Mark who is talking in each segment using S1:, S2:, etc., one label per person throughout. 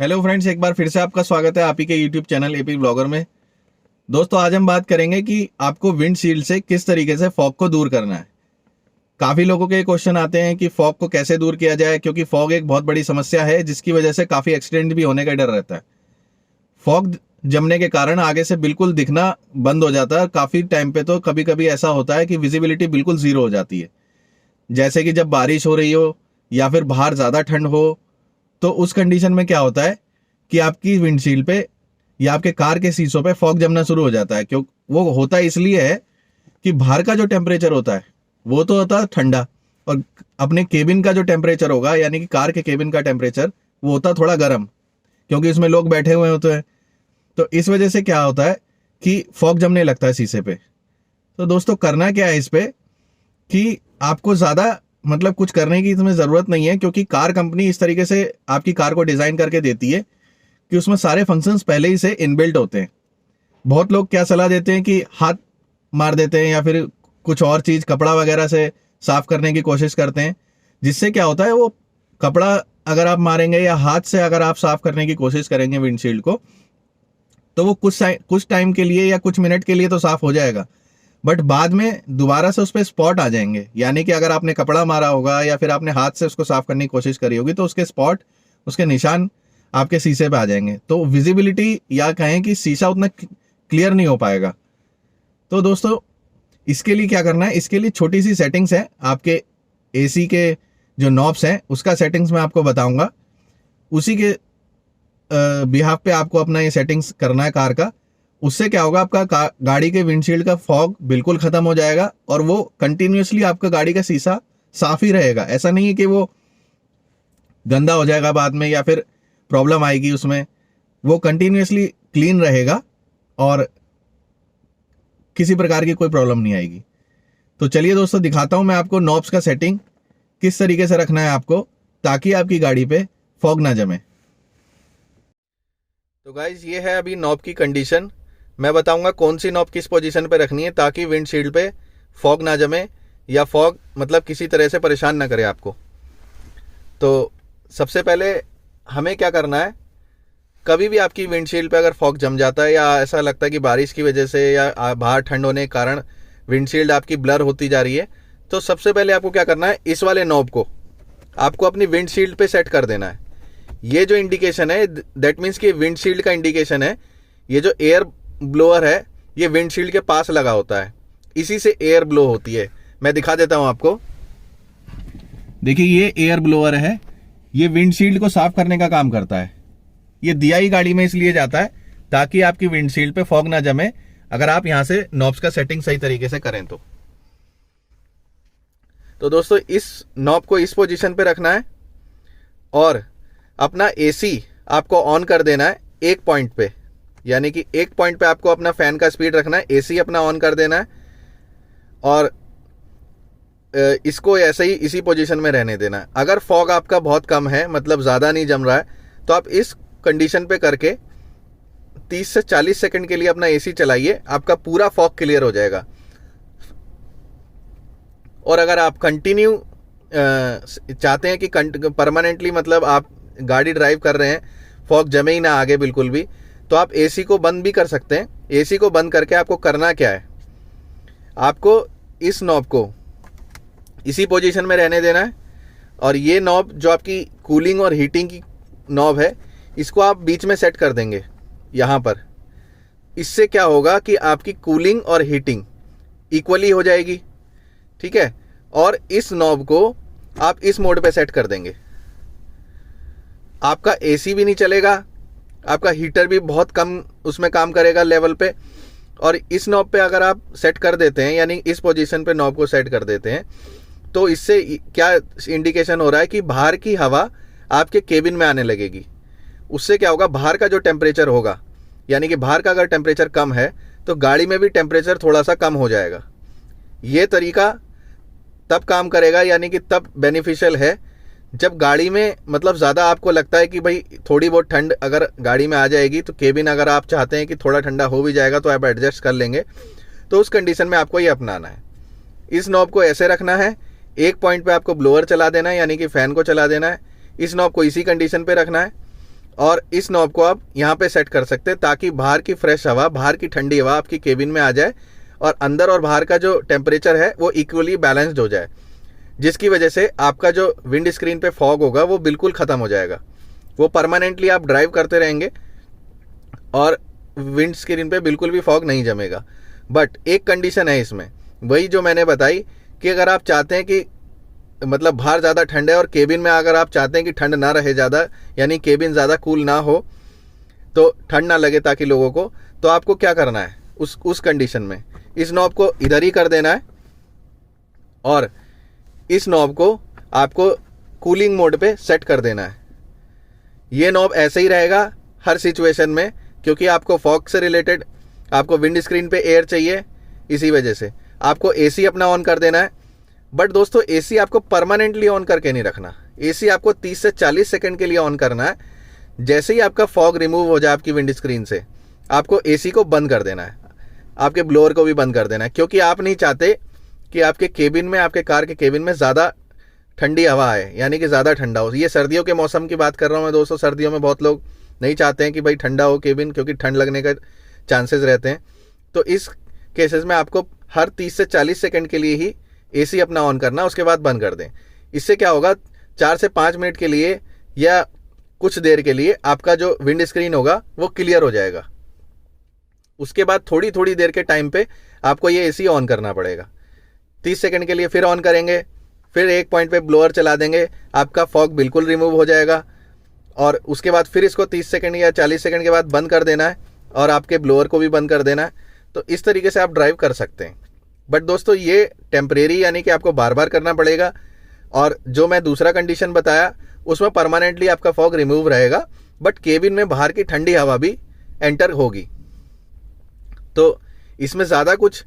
S1: Hello friends, एक बार फिर से आपका स्वागत है आप ही के यूट्यूब चैनल एपी ब्लॉगर में। दोस्तों, आज हम बात करेंगे कि आपको विंडशील्ड से किस तरीके से फॉग को दूर करना है। काफ़ी लोगों के क्वेश्चन आते हैं कि फॉग को कैसे दूर किया जाए, क्योंकि फॉग एक बहुत बड़ी समस्या है जिसकी वजह से काफ़ी एक्सीडेंट भी होने का डर रहता है। फॉग जमने के कारण आगे से बिल्कुल दिखना बंद हो जाता है। काफ़ी टाइम पे तो कभी कभी ऐसा होता है कि विजिबिलिटी बिल्कुल ज़ीरो हो जाती है। जैसे कि जब बारिश हो रही हो या फिर बाहर ज़्यादा ठंड हो, तो उस कंडीशन में क्या होता है कि आपकी विंडशील्ड पे या आपके कार के शीशों पे फॉग जमना शुरू हो जाता है। क्यों वो होता इसलिए है कि बाहर का जो टेम्परेचर होता है वो तो होता है ठंडा, और अपने केबिन का जो टेम्परेचर होगा यानी कि कार के केबिन का टेम्परेचर वो होता है थोड़ा गर्म, क्योंकि उसमें लोग बैठे हुए होते हैं। तो इस वजह से क्या होता है कि फॉग जमने लगता है शीशे पे। तो दोस्तों, करना क्या है इस पे कि आपको ज़्यादा मतलब कुछ करने की इसमें ज़रूरत नहीं है, क्योंकि कार कंपनी इस तरीके से आपकी कार को डिज़ाइन करके देती है कि उसमें सारे फंक्शंस पहले ही से इनबिल्ट होते हैं। बहुत लोग क्या सलाह देते हैं कि हाथ मार देते हैं या फिर कुछ और चीज़ कपड़ा वगैरह से साफ करने की कोशिश करते हैं, जिससे क्या होता है वो कपड़ा अगर आप मारेंगे या हाथ से अगर आप साफ करने की कोशिश करेंगे विंडशील्ड को, तो वो कुछ टाइम के लिए या कुछ मिनट के लिए तो साफ हो जाएगा, बट बाद में दोबारा से उस पर स्पॉट आ जाएंगे। यानी कि अगर आपने कपड़ा मारा होगा या फिर आपने हाथ से उसको साफ करने की कोशिश करी होगी तो उसके स्पॉट, उसके निशान आपके शीशे पे आ जाएंगे। तो विजिबिलिटी या कहें कि शीशा उतना क्लियर नहीं हो पाएगा। तो दोस्तों, इसके लिए क्या करना है, इसके लिए छोटी सी सेटिंग्स है आपके एसी के जो नॉब्स हैं उसका सेटिंग्स मैं आपको बताऊंगा। उसी के बिहाफ पे आपको अपना ये सेटिंग्स करना है कार का। उससे क्या होगा, आपका गाड़ी के विंडशील्ड का फॉग बिल्कुल खत्म हो जाएगा और वो कंटिन्यूसली आपका गाड़ी का शीशा साफ ही रहेगा। ऐसा नहीं है कि वो गंदा हो जाएगा बाद में या फिर प्रॉब्लम आएगी उसमें। वो कंटिन्यूसली क्लीन रहेगा और किसी प्रकार की कोई प्रॉब्लम नहीं आएगी। तो चलिए दोस्तों, दिखाता हूं मैं आपको नॉब्स का सेटिंग किस तरीके से रखना है आपको, ताकि आपकी गाड़ी पे फॉग ना जमे। तो गाइज, ये है अभी नॉब की कंडीशन। मैं बताऊंगा कौन सी नॉब किस पोजीशन पे रखनी है ताकि विंडशील्ड पे फॉग ना जमे या फॉग मतलब किसी तरह से परेशान ना करे आपको। तो सबसे पहले हमें क्या करना है, कभी भी आपकी विंडशील्ड पे अगर फॉग जम जाता है या ऐसा लगता है कि बारिश की वजह से या बाहर ठंड होने के कारण विंडशील्ड आपकी ब्लर होती जा रही है, तो सबसे पहले आपको क्या करना है, इस वाले नॉब को आपको अपनी विंडशील्ड पे सेट कर देना है। ये जो इंडिकेशन है दैट मीन्स कि विंडशील्ड का इंडिकेशन है। ये जो एयर ब्लोअर है ये विंडशील्ड के पास लगा होता है, इसी से एयर ब्लो होती है। मैं दिखा देता हूं आपको। देखिए, ये एयर ब्लोअर है, ये विंडशील्ड को साफ करने का काम करता है। ये दिया ही गाड़ी में इसलिए जाता है ताकि आपकी विंडशील्ड पे फॉग ना जमे, अगर आप यहां से नॉब्स का सेटिंग सही तरीके से करें तो दोस्तों, इस नॉब को इस पोजीशन पे रखना है और अपना एसी आपको ऑन कर देना है एक पॉइंट पे। यानी कि एक पॉइंट पे आपको अपना फैन का स्पीड रखना है, एसी अपना ऑन कर देना है और इसको ऐसे ही इसी पोजीशन में रहने देना है। अगर फॉग आपका बहुत कम है, मतलब ज़्यादा नहीं जम रहा है, तो आप इस कंडीशन पे करके 30 से 40 सेकंड के लिए अपना एसी चलाइए, आपका पूरा फॉग क्लियर हो जाएगा। और अगर आप कंटिन्यू चाहते हैं कि परमानेंटली मतलब आप गाड़ी ड्राइव कर रहे हैं, फॉग जमे ही ना आगे बिल्कुल भी, तो आप एसी को बंद भी कर सकते हैं। एसी को बंद करके आपको करना क्या है, आपको इस नॉब को इसी पोजीशन में रहने देना है और ये नॉब जो आपकी कूलिंग और हीटिंग की नॉब है, इसको आप बीच में सेट कर देंगे यहाँ पर। इससे क्या होगा कि आपकी कूलिंग और हीटिंग इक्वली हो जाएगी, ठीक है। और इस नॉब को आप इस मोड पे सेट कर देंगे, आपका एसी भी नहीं चलेगा, आपका हीटर भी बहुत कम उसमें काम करेगा लेवल पे। और इस नॉब पे अगर आप सेट कर देते हैं, यानी इस पोजीशन पे नॉब को सेट कर देते हैं, तो इससे क्या इंडिकेशन हो रहा है कि बाहर की हवा आपके केबिन में आने लगेगी। उससे क्या होगा, बाहर का जो टेम्परेचर होगा, यानी कि बाहर का अगर टेम्परेचर कम है तो गाड़ी में भी टेम्परेचर थोड़ा सा कम हो जाएगा। ये तरीका तब काम करेगा, यानी कि तब बेनिफिशियल है जब गाड़ी में मतलब ज़्यादा आपको लगता है कि भाई थोड़ी बहुत ठंड अगर गाड़ी में आ जाएगी, तो केबिन अगर आप चाहते हैं कि थोड़ा ठंडा हो भी जाएगा तो आप एडजस्ट कर लेंगे, तो उस कंडीशन में आपको ये अपनाना है। इस नॉब को ऐसे रखना है, एक पॉइंट पे आपको ब्लोअर चला देना है, यानी कि फ़ैन को चला देना है। इस नॉब को इसी कंडीशन पे रखना है और इस नॉब को आप यहाँ पे सेट कर सकते हैं ताकि बाहर की फ्रेश हवा, बाहर की ठंडी हवा आपकी केबिन में आ जाए और अंदर और बाहर का जो टेम्परेचर है वो इक्वली बैलेंस्ड हो जाए, जिसकी वजह से आपका जो विंड स्क्रीन पे फॉग होगा वो बिल्कुल ख़त्म हो जाएगा। वो परमानेंटली आप ड्राइव करते रहेंगे और विंड स्क्रीन पे बिल्कुल भी फॉग नहीं जमेगा। बट एक कंडीशन है इसमें, वही जो मैंने बताई कि अगर आप चाहते हैं कि मतलब बाहर ज़्यादा ठंड है और केबिन में अगर आप चाहते हैं कि ठंड ना रहे ज़्यादा, यानी केबिन ज़्यादा कूल ना हो, तो ठंड ना लगे ताकि लोगों को, तो आपको क्या करना है उस कंडीशन में, इस नॉब को इधर ही कर देना है और इस नॉब को आपको कूलिंग मोड पे सेट कर देना है। ये नॉब ऐसे ही रहेगा हर सिचुएशन में, क्योंकि आपको फॉग से रिलेटेड आपको विंड स्क्रीन पे एयर चाहिए, इसी वजह से आपको एसी अपना ऑन कर देना है। बट दोस्तों एसी आपको परमानेंटली ऑन करके नहीं रखना, एसी आपको 30 से 40 सेकंड के लिए ऑन करना है। जैसे ही आपका फॉग रिमूव हो जाए आपकी विंड स्क्रीन से, आपको एसी को बंद कर देना है, आपके ब्लोअर को भी बंद कर देना है, क्योंकि आप नहीं चाहते कि आपके केबिन में, आपके कार के केबिन में ज़्यादा ठंडी हवा आए, यानी कि ज़्यादा ठंडा हो। ये सर्दियों के मौसम की बात कर रहा हूँ मैं दोस्तों। सर्दियों में बहुत लोग नहीं चाहते हैं कि भाई ठंडा हो केबिन, क्योंकि ठंड लगने का चांसेस रहते हैं। तो इस केसेस में आपको हर 30 से 40 सेकंड के लिए ही एसी अपना ऑन करना, उसके बाद बंद कर दें। इससे क्या होगा, 4 से 5 मिनट के लिए या कुछ देर के लिए आपका जो विंड स्क्रीन होगा वो क्लियर हो जाएगा। उसके बाद थोड़ी थोड़ी देर के टाइम पे आपको ये एसी ऑन करना पड़ेगा। 30 सेकंड के लिए फिर ऑन करेंगे, फिर एक पॉइंट पे ब्लोअर चला देंगे, आपका फॉग बिल्कुल रिमूव हो जाएगा और उसके बाद फिर इसको 30 सेकंड या 40 सेकंड के बाद बंद कर देना है और आपके ब्लोअर को भी बंद कर देना है। तो इस तरीके से आप ड्राइव कर सकते हैं। बट दोस्तों ये टेम्परेरी, यानी कि आपको बार बार करना पड़ेगा, और जो मैं दूसरा कंडीशन बताया उसमें परमानेंटली आपका फॉग रिमूव रहेगा, बट केबिन में बाहर की ठंडी हवा भी एंटर होगी। तो इसमें ज़्यादा कुछ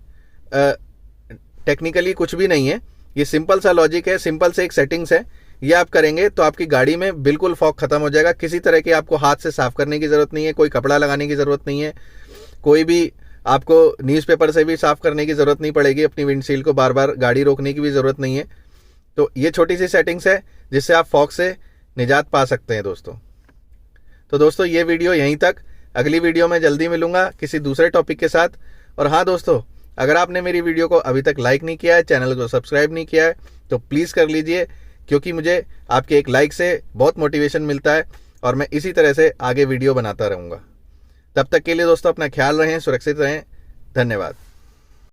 S1: टेक्निकली कुछ भी नहीं है, ये सिंपल सा लॉजिक है, सिंपल से एक सेटिंग्स है। ये आप करेंगे तो आपकी गाड़ी में बिल्कुल फॉग खत्म हो जाएगा। किसी तरह की आपको हाथ से साफ करने की ज़रूरत नहीं है, कोई कपड़ा लगाने की ज़रूरत नहीं है, कोई भी आपको न्यूज़पेपर से भी साफ करने की ज़रूरत नहीं पड़ेगी, अपनी विंडशील्ड को बार बार गाड़ी रोकने की भी ज़रूरत नहीं है। तो ये छोटी सी सेटिंग्स है जिससे आप फॉग से निजात पा सकते हैं दोस्तों। तो दोस्तों ये वीडियो यहीं तक, अगली वीडियो में जल्दी मिलूंगा किसी दूसरे टॉपिक के साथ। और हाँ दोस्तों, अगर आपने मेरी वीडियो को अभी तक लाइक नहीं किया है, चैनल को सब्सक्राइब नहीं किया है, तो प्लीज़ कर लीजिए, क्योंकि मुझे आपके एक लाइक से बहुत मोटिवेशन मिलता है और मैं इसी तरह से आगे वीडियो बनाता रहूँगा। तब तक के लिए दोस्तों अपना ख्याल रहें, सुरक्षित रहें। धन्यवाद।